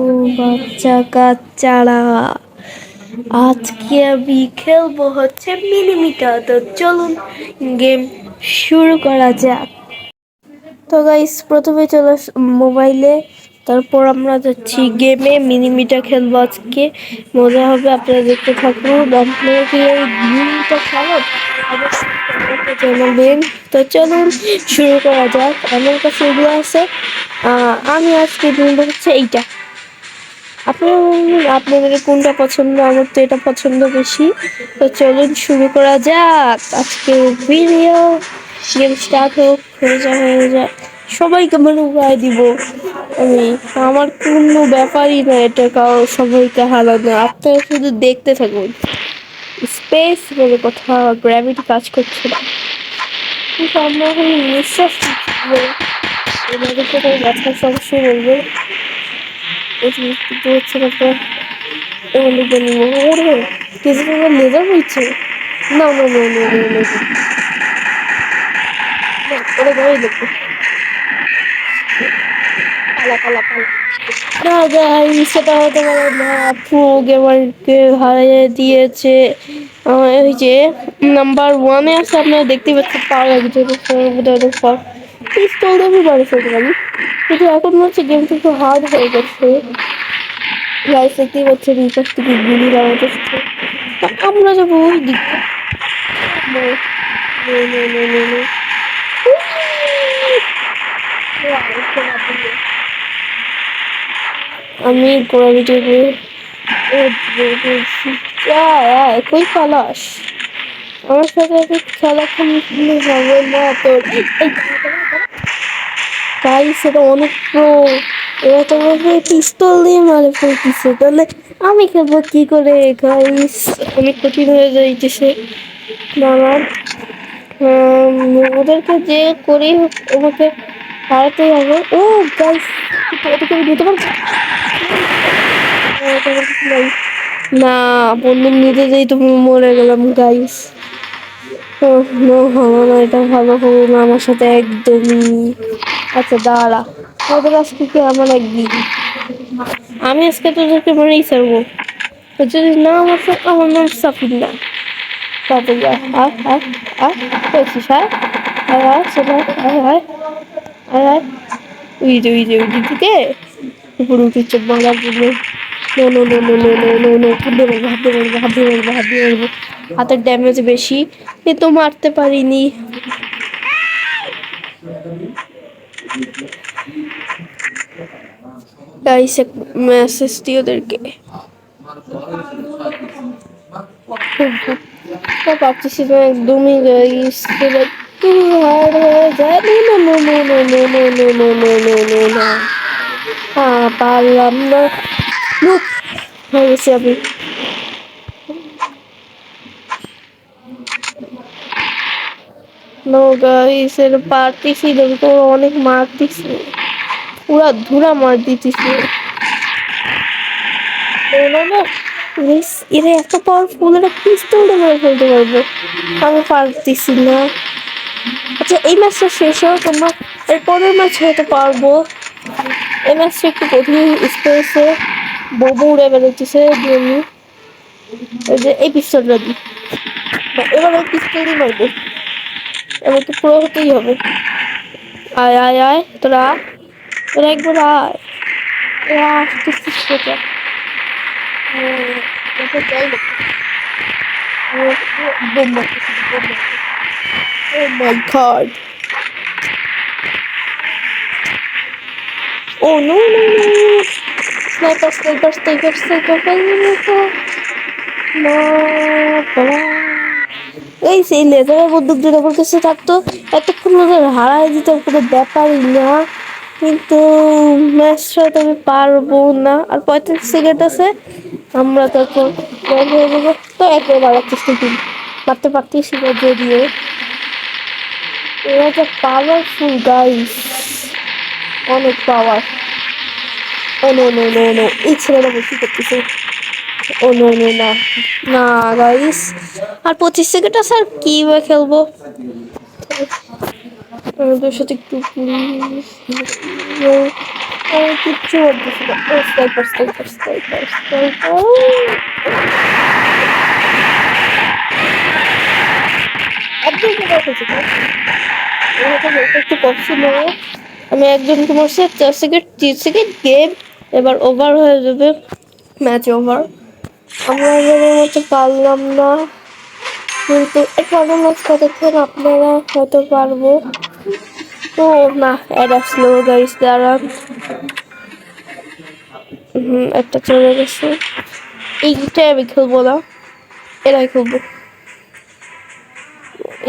ও বাচ্চা কাচ্চারা, আজকে আমি খেলবো হচ্ছে মিনিমিটার। তো চলুন গেম শুরু করা যাক। তো গাইস, প্রথমে চলো মোবাইলে, তারপর আমরা যাচ্ছি গেমে। মিনিমিটার খেলবো আজকে, মজা হবে, আপনারা দেখতে থাকুন। আপনারা কি এই মিনিমিটা খেলেন? অবশ্যই আমাকে জানাবেন। তো চলুন শুরু করা যাক। আমার কাছে এগুলো আছে। আমি আজকে নিব হচ্ছে এইটা। আপনাদের কোনটা পছন্দ? আমার তো এটা পছন্দ বেশি। তো চলুন শুরু করা যাক আজকে ভিডিও। গেম স্টার্ট হোক, হয়ে যা সবাইকে মনে উড়াই দিব আমি। আমার কোনো ব্যাপারই না এটা, সবাইকে হারানো। আপনারা শুধু দেখতে থাকুন। স্পেস বলে কথা, গ্র্যাভিটি কাজ করছে না, কিন্তু আমরা এখন নিঃশ্বাস নিচ্ছি। এভাবে তো কোনো ব্যথার সমস্যা বলবো কিন্তু হচ্ছে একটা ওরে কিছু লেজার বলছে। না না না না না না ওরে গাড়ি দেখো। পালা পালা পালা। না গাইস, সেটা হতে পারে না। প্রো গেমারকে হারিয়ে দিয়েছে। ওই যে নাম্বার ওয়ানে আছে, আপনারা দেখতে পাচ্ছেন। পাওয়ার একজনের পর পিস্তল দিয়ে বাড়ি ফেলতে পারি, কিন্তু এখন হচ্ছে গেমটা একটু হার্ড হয়ে গেছে। গাইস দেখতেই পাচ্ছেন, এই পাশ থেকে গুলি বাড়াতেছে। আমরা যাবো ওই দিকে। No, no, no, no, no, no. আমি গ্র্যাভিটিকে কই পালাস? আমার সাথে খেলা খেললে হবে না তোর। গাইস এটা অনেক প্রো। এরা তো পিস্তল দিয়ে মারে ফেলতেছে, তাহলে আমি খেলবো কি করে? গাইস অনেক কঠিন হয়ে যাইতেছে আমার। ওদেরকে যে করেই হোক আমাকে হারাতেই হবে। ও গাইস, এটাকে আমি দিতে পারবো না? বন্দুক নিতে যাই তুমি মরে গেলাম গাইস। হলো না, এটা ভালো হলো না আমার সাথে একদমই। আচ্ছা দাঁড়া, তোদের আজকে কি আমার একদিন, আমি আজকে তোদেরকে মেরেই ছাড়বো। যদি না আমার সাথে, আমার নাম সাফিন না। তারপর পেয়েছিস? হ্যাঁ হ্যাঁ হ্যাঁ সেটা হ্যাঁ হ্যাঁ হ্যাঁ হ্যাঁ। ওই যে থেকে উপরে উঠেছে বাংলা বললো। No no no no no no no no, হাত দিয়ে মারবো। হাতের ড্যামেজ বেশি, কিন্তু মারতে পারিনি। গাইস এক মেসেজ দিই ওদেরকে। পারতেছি না একদমই গাইস, একটু হার্ড হয়ে যায়। No no no no no no no no no no no no, পারলাম না। হয়ে গেছি আমি। নো গাইস, এর পারতেছি না, তো অনেক মারতেছি, পুরা ধুরা মার দিতেছি। এরা এত পাওয়ারফুল, এরা পিস্তল দিয়ে মেরে ফেলতে পারবে, আমি পারতেছি না। আচ্ছা এই ম্যাচটা শেষ হোক, তোমরা এর পরের ম্যাচ হয়তো পারবো। এই ম্যাচটা একটু কঠিন। স্পেসে বোবো উড়ে বেরোতেছে আমি। ওই যে এই পিস্তলটা দিই, এবার ওই পিস্তল দিয়ে মারবো। এবার তো পুরো হতেই হবে। আয় আয় আয় তোরা, তোরা একবার আয়। এরা আসতেছিস কোথা? এটা চাই না। বোম মারতেছি, বোম মারতেছি। Oh my god. Oh no no no. Sniper, sniper, sniper, sniper, sniper. No. এই সেই লেজারের বন্দুক যদি আমার কাছে থাকতো, এতক্ষণ ওদের হারাই দিতে কোনো ব্যাপারই না। কিন্তু ম্যাচটা তো আমি পারবো না। আর 35 সেকেন্ড আছে, আমরা তখন বের হয়ে যাবো। তো একবার মারার চেষ্টা করি, মারতে পারতেছি না যদিও। এরা যে পাওয়ারফুল গাইস, অনেক পাওয়ার। ও নো নো নো নো, এই ছেলেটা বেশি করতেছে। ও নো নো না না গাইস, আর 25 সেকেন্ড আছে, আর কি বা খেলবো। ওদের সাথে একটু আমি কিচ্ছু বলতেছি না। ও স্নাইপার স্নাইপার স্নাইপার স্নাইপার। একদম কোথাও খুঁজে না। হয়তো হেলথ একটু কম ছিল। আমি একজনকে মারছি 4 সেকেন্ড 3 সেকেন্ড গেম এবার ওভার হয়ে যাবে। Match over. আমরা আগের মতো পারলাম না, কিন্তু এখানে ম্যাচটা দেখেন আপনারা হয়তো পারবো। ও না, অ্যাড আসলো গাইস, দাঁড়ান। একটা চলে গেছে। এইটাই আমি খেলবো না, এরাই খেলবো।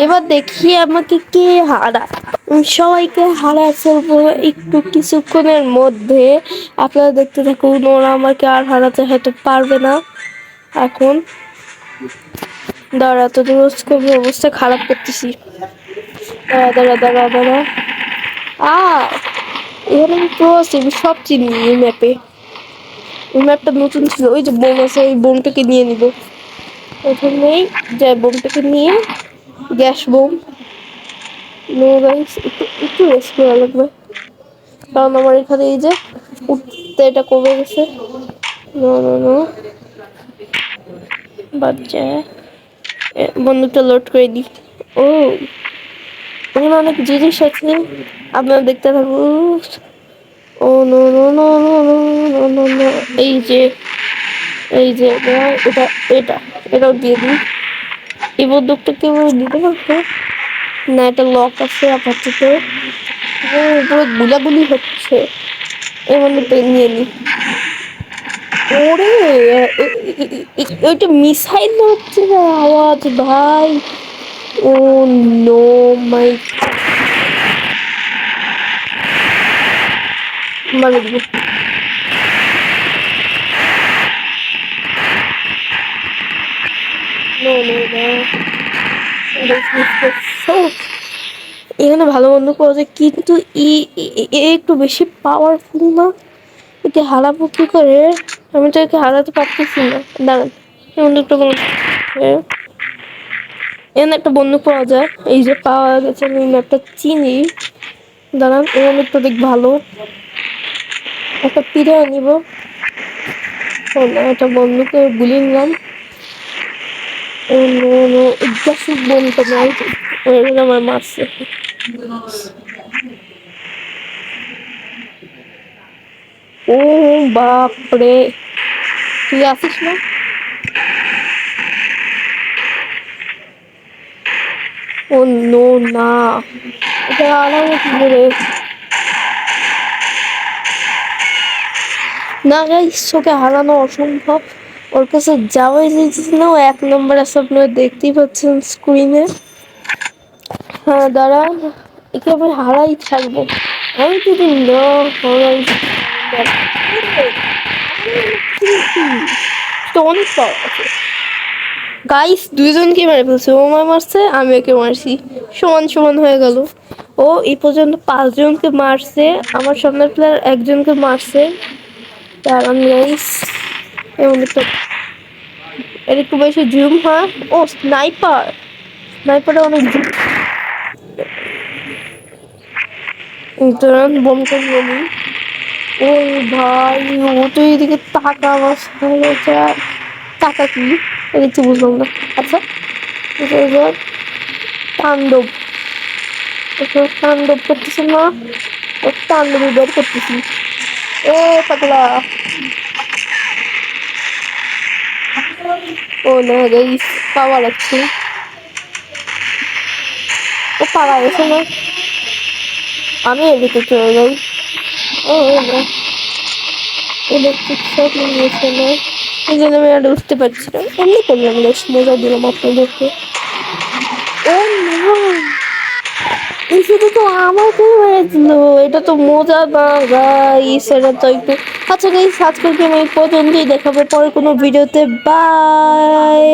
এবার দেখি আমাকে কে হারায়। সবাইকে হারায় ফেলবো একটু কিছুক্ষণের মধ্যে। আপনারা দেখতে থাকুন, ওরা আমাকে আর হারাতে হয়তো পারবে না এখন। দাঁড়া, তো খুবই অবস্থা খারাপ করতেছি। দাঁড়া দাঁড়া দাঁড়া দাঁড়া। আ এখানে আমি প্রো আছি, আমি সব চিনি এই ম্যাপে। এই ম্যাপটা নতুন ছিল, ওই যে বোম আছে, ওই বোমটাকে নিয়ে নিব প্রথমেই। যে বোমটাকে নিয়ে, গ্যাস বোম। নো গাইস, একটু একটু রেস্ট করা লাগবে, কারণ আমার এখানে এই যে উঠতে এটা কমে গেছে। নো নো নো, বাচ্চা বন্দুকটা লোড করে দিই। ও এখানে অনেক জিনিস আছে, আপনারা দেখতে থাকুন। Oh no no no no no no no no, এই যে এটা এটা এটা এটাও দিয়ে দিই। এই বন্দুকটা কেউ দিতে পারতো না, এটা লক আছে আপাতত। পুরো গুলাগুলি হচ্ছে, এই বন্দুকটা নিয়ে নি। ওরে ওইটা মিসাইল হচ্ছে না আওয়াজ ভাই। ও নো মাই, মানে নো নো নো, এখানে ভালো বন্ধু পাওয়া যায়, কিন্তু একটু বেশি পাওয়ারফুল না? একে হারাবো কি করে? আমি তো একে হারাতে পারতেছি না। দাঁড়ান, এই বন্দুকটা এখানে একটা বন্দুক পাওয়া যায়, এই যে পাওয়া গেছে, আমি ম্যাপটা চিনি। দাঁড়ান, এই বন্দুকটা দেখ ভালো, একটা পিড়ে আনিব। ও না, এটা বন্দুকে গুলি নিলাম। ও নো নো, গ্যাসের বোমটা নাই, আমার মারছে। ও বাপরে, তুই আসিস না? ও নো না, এটা আলাদা কি করে? না গাইস, ওকে হারানো অসম্ভব। ওর কাছে যাওয়াই যাচ্ছে না, ও 1 নম্বর আছে, আপনারা দেখতেই পাচ্ছেন স্ক্রিনে। হ্যাঁ দাঁড়ান, একে আমি হারাই ছাড়বো। আমি যদি না হারাই, তো অনেক পাওয়া আছে গাইস। দুইজনকে মেরে ফেলছে, ও আমায় মারছে, আমি ওকে মারছি, সমান সমান হয়ে গেল। ও এই পর্যন্ত 5 জনকে মারছে, আমার সামনের প্লেয়ার একজনকে মারছে। দাঁড়ান গাইস, এমন একটা, এর একটু বেশি জুম হয়। ও স্নাইপার, স্নাইপারটা অনেক জুম। দাঁড়ান, বোমটা নিয়ে নিই। ও ভাই, ও তো এদিকে টাকা আমার টাকা কি, এটা কিছু বুঝলাম না। আচ্ছা, তাণ্ডব, তাণ্ডব করতেছে না, তাণ্ডবই বের করতেছি। ও পাতলা, ও না গাইস, পাওয়া লাগছে। ও পাওয়া গেছে না, আমি এদিকে চলে যাই। ও না, ইলেকট্রিক শক নিয়েছে না, এই জন্য আমি আর উঠতে পারছি না। এমনি করলাম, বেশ মজা দিলাম আপনাদেরকে। ও না, এই শুধু তো আমাকে হয়েছিল, এটা তো মজা না গাইস, এটা তো একটু। আচ্ছা গাইস, আজকের গেম এই পর্যন্তই, দেখাবে পরে কোনো ভিডিওতে। বাই।